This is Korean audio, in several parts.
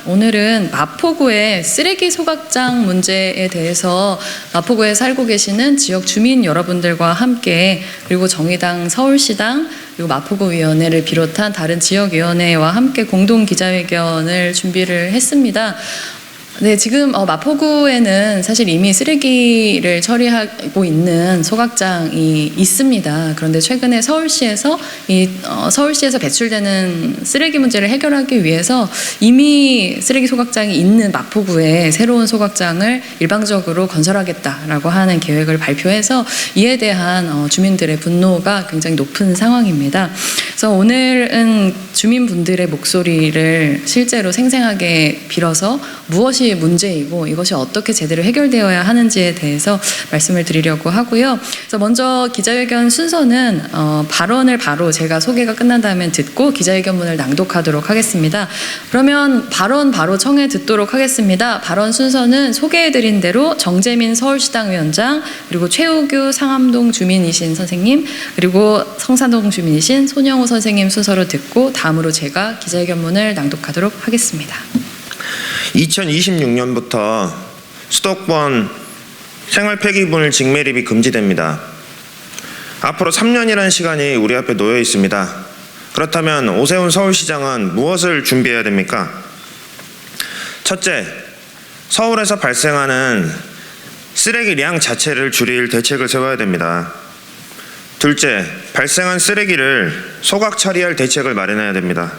오늘은 마포구의 쓰레기 소각장 문제에 대해서 마포구에 살고 계시는 지역 주민 여러분들과 함께, 그리고 정의당 서울시당 그리고 마포구위원회를 비롯한 다른 지역위원회와 함께 공동 기자회견을 준비를 했습니다. 네, 지금 마포구에는 사실 이미 쓰레기를 처리하고 있는 소각장이 있습니다. 그런데 최근에 서울시에서 배출되는 쓰레기 문제를 해결하기 위해서 이미 쓰레기 소각장이 있는 마포구에 새로운 소각장을 일방적으로 건설하겠다라고 하는 계획을 발표해서 이에 대한 주민들의 분노가 굉장히 높은 상황입니다. 그래서 오늘은 주민분들의 목소리를 실제로 생생하게 빌어서 무엇이 문제이고 이것이 어떻게 제대로 해결되어야 하는지에 대해서 말씀을 드리려고 하고요. 그래서 먼저 기자회견 순서는 발언을 바로 제가 소개가 끝난 다음에 듣고 기자회견문을 낭독하도록 하겠습니다. 그러면 발언 바로 청해 듣도록 하겠습니다. 발언 순서는 소개해드린 대로 정재민 서울시당 위원장, 그리고 최우규 상암동 주민이신 선생님, 그리고 성산동 주민이신 손영호 선생님 순서로 듣고 다음으로 제가 기자회견문을 낭독하도록 하겠습니다. 2026년부터 수도권 생활 폐기물 직매립이 금지됩니다. 앞으로 3년이라는 시간이 우리 앞에 놓여 있습니다. 그렇다면 오세훈 서울시장은 무엇을 준비해야 됩니까? 첫째, 서울에서 발생하는 쓰레기량 자체를 줄일 대책을 세워야 됩니다. 둘째, 발생한 쓰레기를 소각 처리할 대책을 마련해야 됩니다.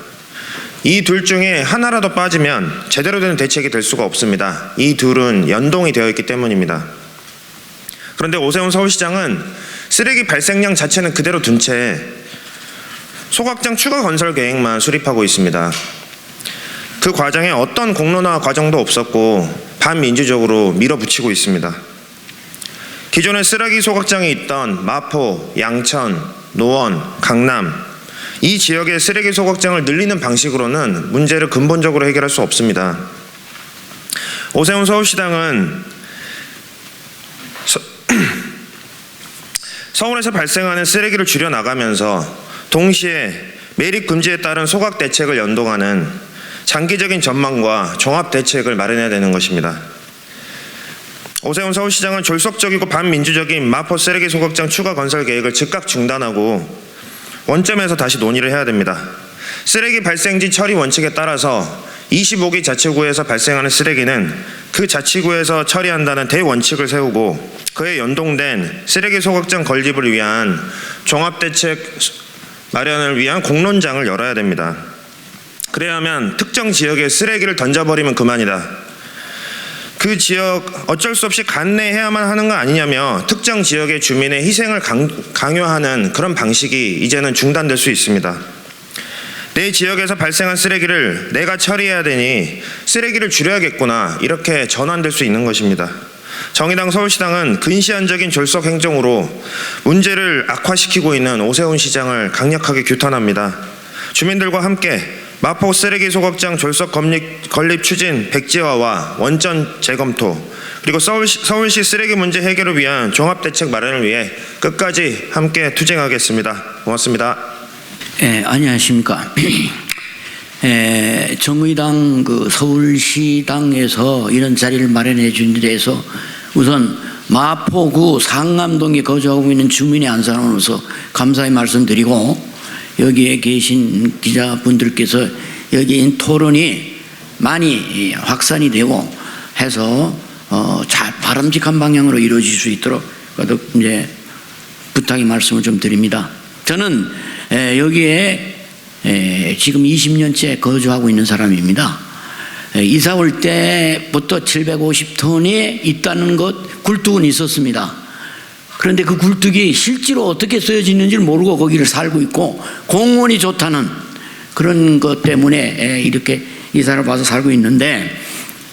이 둘 중에 하나라도 빠지면 제대로 된 대책이 될 수가 없습니다. 이 둘은 연동이 되어 있기 때문입니다. 그런데 오세훈 서울시장은 쓰레기 발생량 자체는 그대로 둔 채 소각장 추가 건설 계획만 수립하고 있습니다. 그 과정에 어떤 공론화 과정도 없었고 반민주적으로 밀어붙이고 있습니다. 기존에 쓰레기 소각장이 있던 마포, 양천, 노원, 강남, 이 지역의 쓰레기 소각장을 늘리는 방식으로는 문제를 근본적으로 해결할 수 없습니다. 오세훈 서울시장은 서울에서 발생하는 쓰레기를 줄여나가면서 동시에 매립 금지에 따른 소각 대책을 연동하는 장기적인 전망과 종합 대책을 마련해야 되는 것입니다. 오세훈 서울시장은 졸속적이고 반민주적인 마포 쓰레기 소각장 추가 건설 계획을 즉각 중단하고 원점에서 다시 논의를 해야 됩니다. 쓰레기 발생지 처리 원칙에 따라서 25기 자치구에서 발생하는 쓰레기는 그 자치구에서 처리한다는 대원칙을 세우고 그에 연동된 쓰레기 소각장 건립을 위한 종합대책 마련을 위한 공론장을 열어야 됩니다. 그래야 하면 특정 지역에 쓰레기를 던져버리면 그만이다, 그 지역 어쩔 수 없이 간내해야만 하는 거 아니냐며 특정 지역의 주민의 희생을 강요하는 그런 방식이 이제는 중단될 수 있습니다. 내 지역에서 발생한 쓰레기를 내가 처리해야 되니 쓰레기를 줄여야겠구나, 이렇게 전환될 수 있는 것입니다. 정의당 서울시당은 근시안적인 졸속 행정으로 문제를 악화시키고 있는 오세훈 시장을 강력하게 규탄합니다. 주민들과 함께 마포 쓰레기 소각장 졸속 건립 추진 백지화와 원전 재검토, 그리고 서울시 쓰레기 문제 해결을 위한 종합대책 마련을 위해 끝까지 함께 투쟁하겠습니다. 고맙습니다. 안녕하십니까. 정의당 서울시당에서 이런 자리를 마련해 준 데 대해서 우선 마포구 상암동에 거주하고 있는 주민의 한 사람으로서 감사의 말씀드리고, 여기에 계신 기자분들께서 여기 토론이 많이 확산이 되고 해서 잘 바람직한 방향으로 이루어질 수 있도록 이제 부탁의 말씀을 좀 드립니다. 저는 여기에 지금 20년째 거주하고 있는 사람입니다. 이사 올 때부터 750톤이 있다는 것 굴뚝은 있었습니다. 그런데 그 굴뚝이 실제로 어떻게 쓰여지는지를 모르고 거기를 살고 있고 공원이 좋다는 그런 것 때문에 이렇게 이사를 와서 살고 있는데,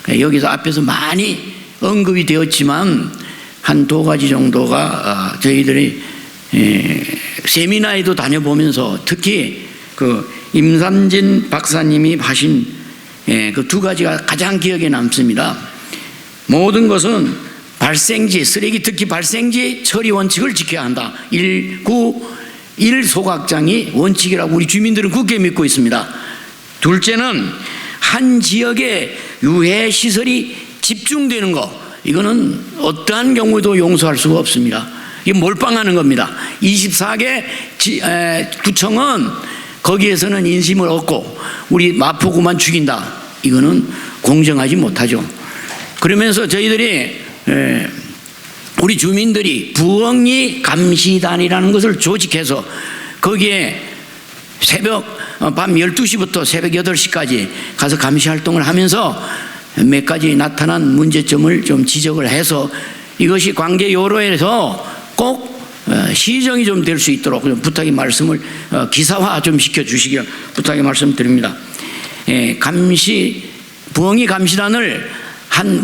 여기서 앞에서 많이 언급이 되었지만 한 두 가지 정도가 저희들이 세미나에도 다녀보면서 특히 그 임삼진 박사님이 하신 그 두 가지가 가장 기억에 남습니다. 모든 것은 발생지, 쓰레기 특히 발생지 처리 원칙을 지켜야 한다. 1소각장이 원칙이라고 우리 주민들은 굳게 믿고 있습니다. 둘째는 한 지역에 유해 시설이 집중되는 거, 이거는 어떠한 경우에도 용서할 수가 없습니다. 이게 몰빵하는 겁니다. 24개 구청은 거기에서는 인심을 얻고 우리 마포구만 죽인다. 이거는 공정하지 못하죠. 그러면서 저희들이 우리 주민들이 부엉이 감시단이라는 것을 조직해서 거기에 밤 12시부터 새벽 8시까지 가서 감시 활동을 하면서 몇 가지 나타난 문제점을 좀 지적을 해서 이것이 관계 요로에서 꼭 시정이 좀 될 수 있도록 부탁의 말씀을 기사화 좀 시켜주시길 부탁의 말씀드립니다. 부엉이 감시단을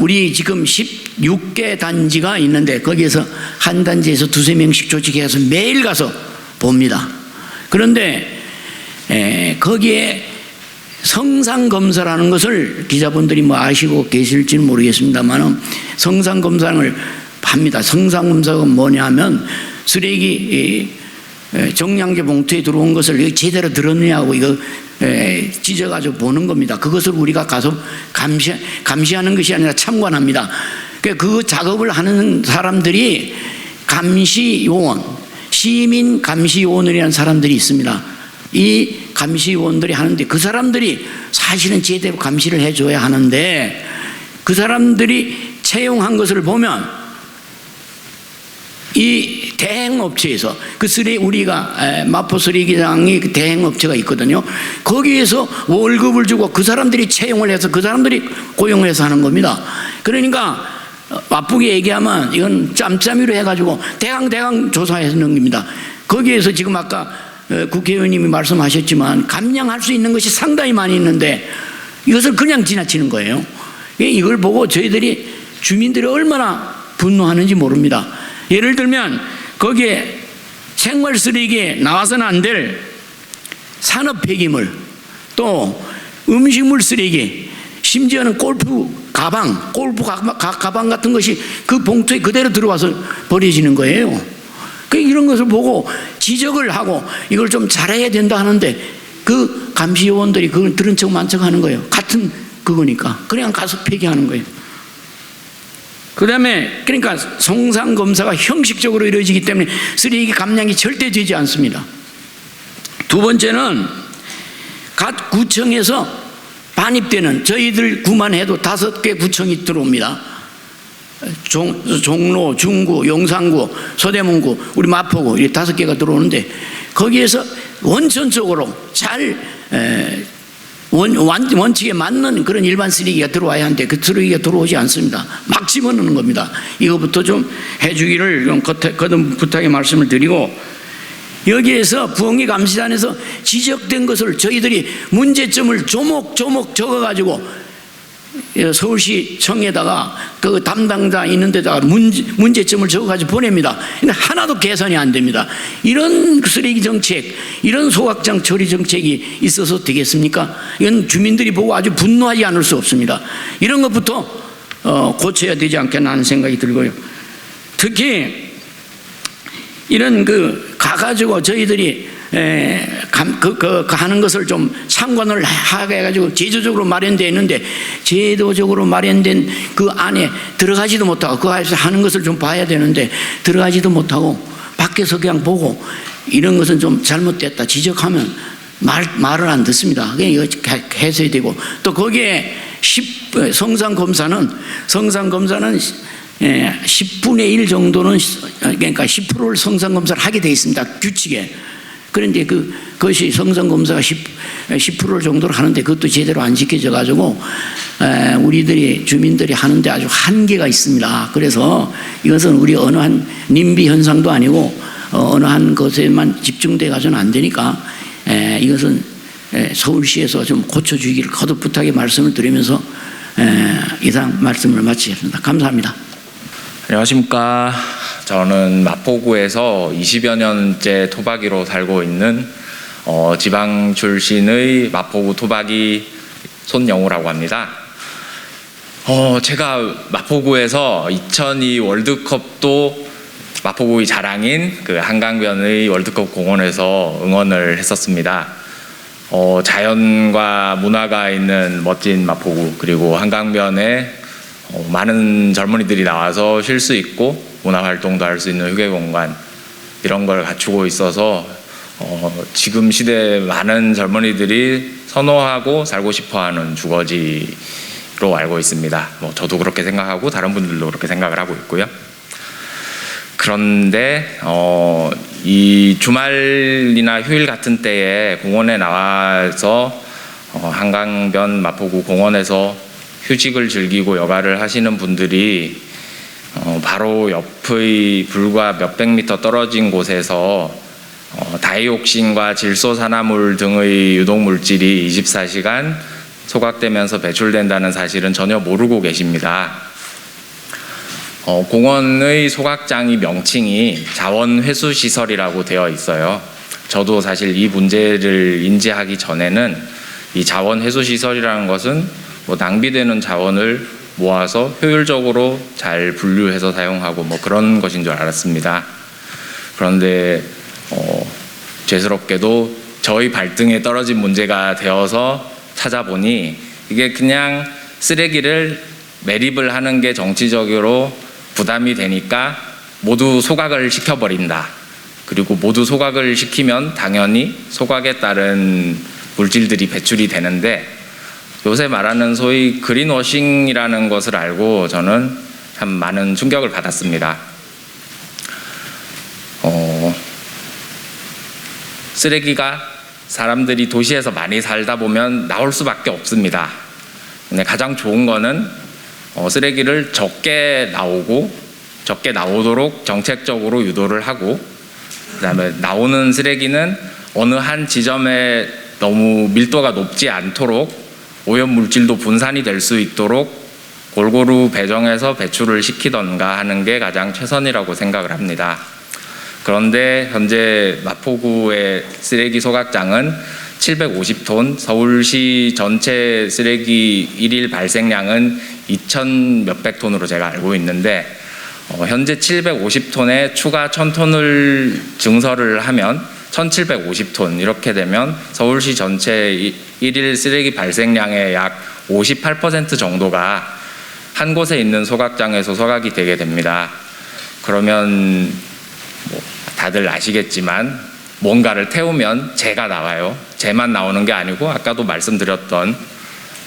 우리 지금 16개 단지가 있는데 거기에서 한 단지에서 2~3명씩 조직해서 매일 가서 봅니다. 그런데 거기에 성상검사라는 것을 기자분들이 뭐 아시고 계실지는 모르겠습니다만 성상검사를 합니다. 성상검사가 뭐냐면 쓰레기 정량제 봉투에 들어온 것을 제대로 들었느냐고 이거 찢어가지고 보는 겁니다. 그것을 우리가 가서 감시하는 것이 아니라 참관합니다. 그 작업을 하는 사람들이 감시요원, 시민 감시요원이라는 사람들이 있습니다. 이 감시요원들이 하는데 그 사람들이 사실은 제대로 감시를 해줘야 하는데 그 사람들이 채용한 것을 보면 이 대행업체에서 우리가 마포 쓰레기장이 대행업체가 있거든요. 거기에서 월급을 주고 그 사람들이 채용을 해서 그 사람들이 고용을 해서 하는 겁니다. 그러니까 나쁘게 얘기하면 이건 짬짬이로 해가지고 대강 조사해서 넘깁니다. 거기에서 지금 아까 국회의원님이 말씀하셨지만 감량할 수 있는 것이 상당히 많이 있는데 이것을 그냥 지나치는 거예요. 이걸 보고 저희들이 주민들이 얼마나 분노하는지 모릅니다. 예를 들면 거기에 생활 쓰레기에 나와서는 안 될 산업 폐기물, 또 음식물 쓰레기, 심지어는 골프 가방 같은 것이 그 봉투에 그대로 들어와서 버려지는 거예요. 이런 것을 보고 지적을 하고 이걸 좀 잘해야 된다 하는데 그 감시요원들이 그걸 들은 척 만 척 하는 거예요. 같은 그거니까 그냥 가서 폐기하는 거예요. 그 다음에 그러니까 성상검사가 형식적으로 이루어지기 때문에 쓰레기 감량이 절대 되지 않습니다. 두 번째는 각 구청에서 반입되는 저희들 구만 해도 5개 구청이 들어옵니다. 종로, 중구, 용산구, 서대문구, 우리 마포구 이 5개가 들어오는데 거기에서 원천적으로 잘 원칙에 맞는 그런 일반 쓰레기가 들어와야 하는데 그 쓰레기가 들어오지 않습니다. 막 집어넣는 겁니다. 이거부터 좀 해주기를 좀 거듭 부탁의 말씀을 드리고, 여기에서 부엉이 감시단에서 지적된 것을 저희들이 문제점을 조목조목 적어가지고 서울시청에다가 그 담당자 있는 데다가 문제점을 적어가지고 보냅니다. 근데 하나도 개선이 안 됩니다. 이런 쓰레기 정책, 이런 소각장 처리 정책이 있어서 되겠습니까? 이건 주민들이 보고 아주 분노하지 않을 수 없습니다. 이런 것부터 고쳐야 되지 않겠나 하는 생각이 들고요. 특히 이런 가가지고 저희들이 하는 것을 좀 참관을 하게 해가지고 제도적으로 마련되어 있는데 제도적으로 마련된 그 안에 들어가지도 못하고 그 안에서 하는 것을 좀 봐야 되는데 들어가지도 못하고 밖에서 그냥 보고 이런 것은 좀 잘못됐다 지적하면 말을 안 듣습니다. 그냥 이거 해서야 되고, 또 거기에 성상검사는 10분의 1 정도는, 그러니까 10%를 성상검사를 하게 되어 있습니다. 규칙에. 그런데 그것이 성상검사가 10% 정도로 하는데 그것도 제대로 안 지켜져 가지고 주민들이 하는데 아주 한계가 있습니다. 그래서 이것은 우리 어느 한 님비 현상도 아니고 어느 한 것에만 집중돼 가지고는 안 되니까 이것은 서울시에서 좀 고쳐주기를 거듭 부탁의 말씀을 드리면서 이상 말씀을 마치겠습니다. 감사합니다. 안녕하십니까. 저는 마포구에서 20여 년째 토박이로 살고 있는 지방 출신의 마포구 토박이 손영우라고 합니다. 제가 마포구에서 2002 월드컵도 마포구의 자랑인 그 한강변의 월드컵 공원에서 응원을 했었습니다. 자연과 문화가 있는 멋진 마포구, 그리고 한강변에 많은 젊은이들이 나와서 쉴 수 있고 문화활동도 할 수 있는 휴게공간, 이런 걸 갖추고 있어서 지금 시대에 많은 젊은이들이 선호하고 살고 싶어하는 주거지로 알고 있습니다. 저도 그렇게 생각하고 다른 분들도 그렇게 생각을 하고 있고요. 그런데 이 주말이나 휴일 같은 때에 공원에 나와서 한강변 마포구 공원에서 휴식을 즐기고 여가를 하시는 분들이 바로 옆의 불과 몇백 미터 떨어진 곳에서 다이옥신과 질소산화물 등의 유독물질이 24시간 소각되면서 배출된다는 사실은 전혀 모르고 계십니다. 공원의 소각장이 명칭이 자원회수시설이라고 되어 있어요. 저도 사실 이 문제를 인지하기 전에는 이 자원회수시설이라는 것은 낭비되는 자원을 모아서 효율적으로 잘 분류해서 사용하고 그런 것인 줄 알았습니다. 그런데 죄스럽게도 저희 발등에 떨어진 문제가 되어서 찾아보니 이게 그냥 쓰레기를 매립을 하는 게 정치적으로 부담이 되니까 모두 소각을 시켜버린다. 그리고 모두 소각을 시키면 당연히 소각에 따른 물질들이 배출이 되는데, 요새 말하는 소위 그린워싱이라는 것을 알고 저는 참 많은 충격을 받았습니다. 쓰레기가 사람들이 도시에서 많이 살다 보면 나올 수밖에 없습니다. 근데 가장 좋은 거는 쓰레기를 적게 나오도록 정책적으로 유도를 하고, 그다음에 나오는 쓰레기는 어느 한 지점에 너무 밀도가 높지 않도록 오염물질도 분산이 될 수 있도록 골고루 배정해서 배출을 시키던가 하는 게 가장 최선이라고 생각을 합니다. 그런데 현재 마포구의 쓰레기 소각장은 750톤, 서울시 전체 쓰레기 일일 발생량은 2,000 몇백 톤으로 제가 알고 있는데, 현재 750톤에 추가 1,000톤을 증설을 하면 1,750톤, 이렇게 되면 서울시 전체 일일 쓰레기 발생량의 약 58% 정도가 한 곳에 있는 소각장에서 소각이 되게 됩니다. 그러면 다들 아시겠지만 뭔가를 태우면 재가 나와요. 재만 나오는 게 아니고 아까도 말씀드렸던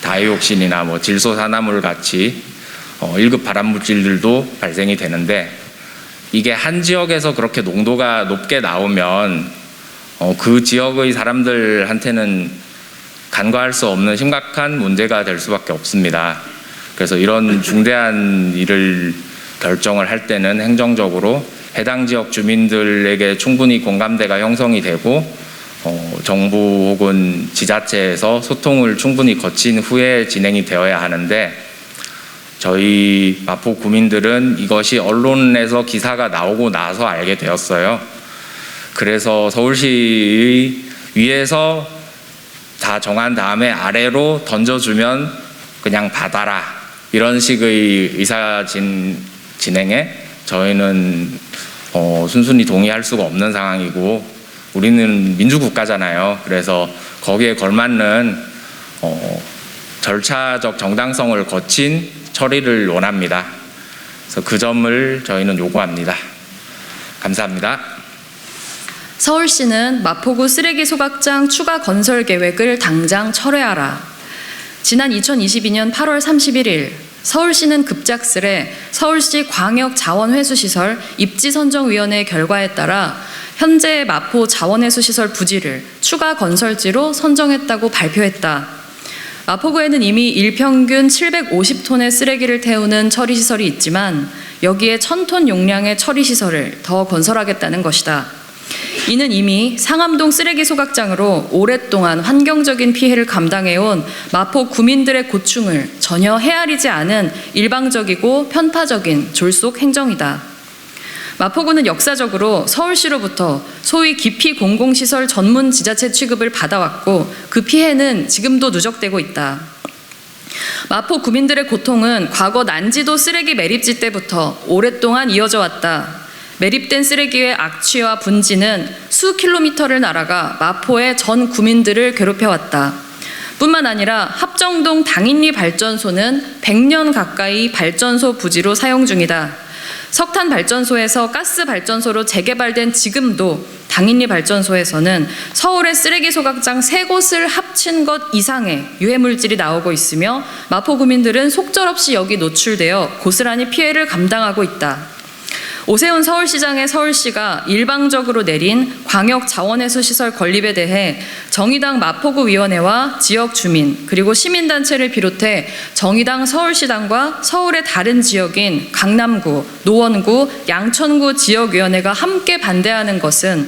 다이옥신이나 질소산화물 같이 1급 발암물질들도 발생이 되는데, 이게 한 지역에서 그렇게 농도가 높게 나오면 그 지역의 사람들한테는 간과할 수 없는 심각한 문제가 될 수밖에 없습니다. 그래서 이런 중대한 일을 결정을 할 때는 행정적으로 해당 지역 주민들에게 충분히 공감대가 형성이 되고 정부 혹은 지자체에서 소통을 충분히 거친 후에 진행이 되어야 하는데, 저희 마포 구민들은 이것이 언론에서 기사가 나오고 나서 알게 되었어요. 그래서 서울시 위에서 다 정한 다음에 아래로 던져주면 그냥 받아라, 이런 식의 의사 진행에 저희는 순순히 동의할 수가 없는 상황이고, 우리는 민주국가잖아요. 그래서 거기에 걸맞는 절차적 정당성을 거친 처리를 원합니다. 그래서 그 점을 저희는 요구합니다. 감사합니다. 서울시는 마포구 쓰레기 소각장 추가 건설 계획을 당장 철회하라. 지난 2022년 8월 31일 서울시는 급작스레 서울시 광역자원회수시설 입지선정위원회 결과에 따라 현재 마포 자원회수시설 부지를 추가 건설지로 선정했다고 발표했다. 마포구에는 이미 일평균 750톤의 쓰레기를 태우는 처리시설이 있지만 여기에 1,000톤 용량의 처리시설을 더 건설하겠다는 것이다. 이는 이미 상암동 쓰레기 소각장으로 오랫동안 환경적인 피해를 감당해온 마포 구민들의 고충을 전혀 헤아리지 않은 일방적이고 편파적인 졸속 행정이다. 마포구는 역사적으로 서울시로부터 소위 기피 공공시설 전문 지자체 취급을 받아왔고 그 피해는 지금도 누적되고 있다. 마포 구민들의 고통은 과거 난지도 쓰레기 매립지 때부터 오랫동안 이어져 왔다. 매립된 쓰레기의 악취와 분지는 수 킬로미터를 날아가 마포의 전 구민들을 괴롭혀왔다. 뿐만 아니라 합정동 당인리 발전소는 100년 가까이 발전소 부지로 사용 중이다. 석탄 발전소에서 가스 발전소로 재개발된 지금도 당인리 발전소에서는 서울의 쓰레기 소각장 3곳을 합친 것 이상의 유해물질이 나오고 있으며 마포 구민들은 속절없이 여기 노출되어 고스란히 피해를 감당하고 있다. 오세훈 서울시장의 서울시가 일방적으로 내린 광역 자원회수시설 건립에 대해 정의당 마포구위원회와 지역 주민 그리고 시민단체를 비롯해 정의당 서울시당과 서울의 다른 지역인 강남구, 노원구, 양천구 지역위원회가 함께 반대하는 것은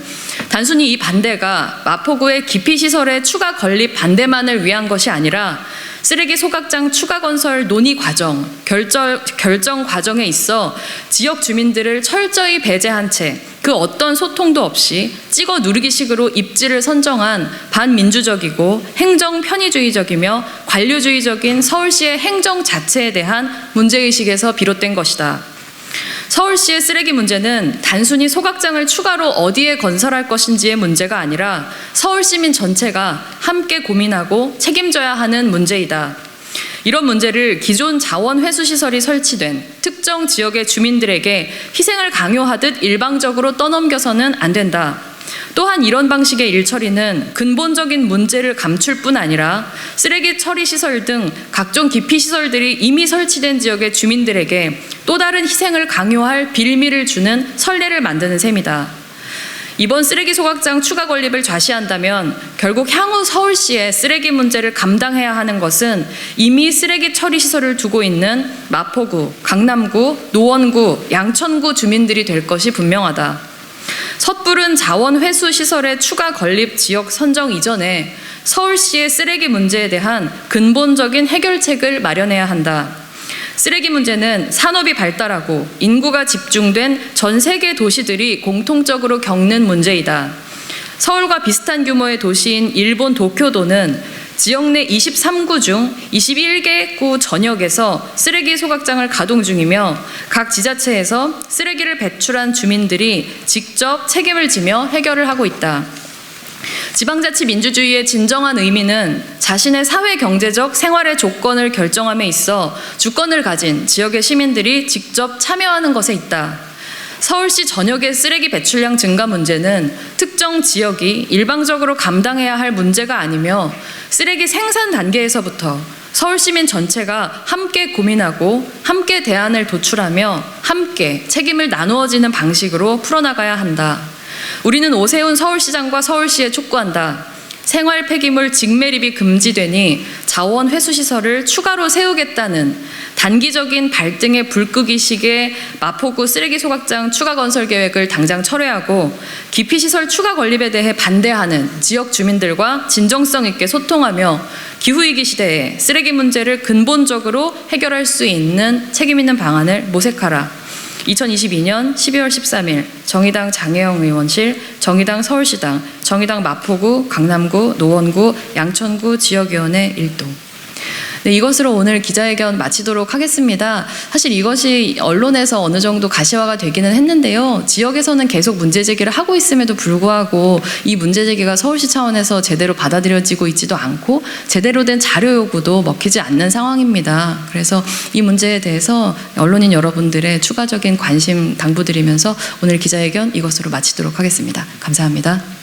단순히 이 반대가 마포구의 기피시설의 추가 건립 반대만을 위한 것이 아니라 쓰레기 소각장 추가 건설 논의 과정, 결정 과정에 있어 지역 주민들을 철저히 배제한 채 그 어떤 소통도 없이 찍어 누르기식으로 입지를 선정한 반민주적이고 행정 편의주의적이며 관료주의적인 서울시의 행정 자체에 대한 문제의식에서 비롯된 것이다. 서울시의 쓰레기 문제는 단순히 소각장을 추가로 어디에 건설할 것인지의 문제가 아니라 서울 시민 전체가 함께 고민하고 책임져야 하는 문제이다. 이런 문제를 기존 자원회수시설이 설치된 특정 지역의 주민들에게 희생을 강요하듯 일방적으로 떠넘겨서는 안 된다. 또한 이런 방식의 일처리는 근본적인 문제를 감출 뿐 아니라 쓰레기 처리 시설 등 각종 기피 시설들이 이미 설치된 지역의 주민들에게 또 다른 희생을 강요할 빌미를 주는 선례를 만드는 셈이다. 이번 쓰레기 소각장 추가 건립을 좌시한다면 결국 향후 서울시의 쓰레기 문제를 감당해야 하는 것은 이미 쓰레기 처리 시설을 두고 있는 마포구, 강남구, 노원구, 양천구 주민들이 될 것이 분명하다. 섣부른 자원 회수 시설의 추가 건립 지역 선정 이전에 서울시의 쓰레기 문제에 대한 근본적인 해결책을 마련해야 한다. 쓰레기 문제는 산업이 발달하고 인구가 집중된 전 세계 도시들이 공통적으로 겪는 문제이다. 서울과 비슷한 규모의 도시인 일본 도쿄도는 지역 내 23구 중 21개 구 전역에서 쓰레기 소각장을 가동 중이며 각 지자체에서 쓰레기를 배출한 주민들이 직접 책임을 지며 해결을 하고 있다. 지방자치 민주주의의 진정한 의미는 자신의 사회 경제적 생활의 조건을 결정함에 있어 주권을 가진 지역의 시민들이 직접 참여하는 것에 있다. 서울시 전역의 쓰레기 배출량 증가 문제는 특정 지역이 일방적으로 감당해야 할 문제가 아니며 쓰레기 생산 단계에서부터 서울 시민 전체가 함께 고민하고 함께 대안을 도출하며 함께 책임을 나누어지는 방식으로 풀어나가야 한다. 우리는 오세훈 서울시장과 서울시에 촉구한다. 생활 폐기물 직매립이 금지되니 자원 회수시설을 추가로 세우겠다는 단기적인 발등에 불 끄기식의 마포구 쓰레기 소각장 추가 건설 계획을 당장 철회하고 기피시설 추가 건립에 대해 반대하는 지역 주민들과 진정성 있게 소통하며 기후위기 시대에 쓰레기 문제를 근본적으로 해결할 수 있는 책임 있는 방안을 모색하라. 2022년 12월 13일 정의당 장혜영 의원실, 정의당 서울시당, 정의당 마포구, 강남구, 노원구, 양천구 지역위원회 1동. 네, 이것으로 오늘 기자회견 마치도록 하겠습니다. 사실 이것이 언론에서 어느 정도 가시화가 되기는 했는데요. 지역에서는 계속 문제 제기를 하고 있음에도 불구하고 이 문제 제기가 서울시 차원에서 제대로 받아들여지고 있지도 않고 제대로 된 자료 요구도 먹히지 않는 상황입니다. 그래서 이 문제에 대해서 언론인 여러분들의 추가적인 관심 당부드리면서 오늘 기자회견 이것으로 마치도록 하겠습니다. 감사합니다.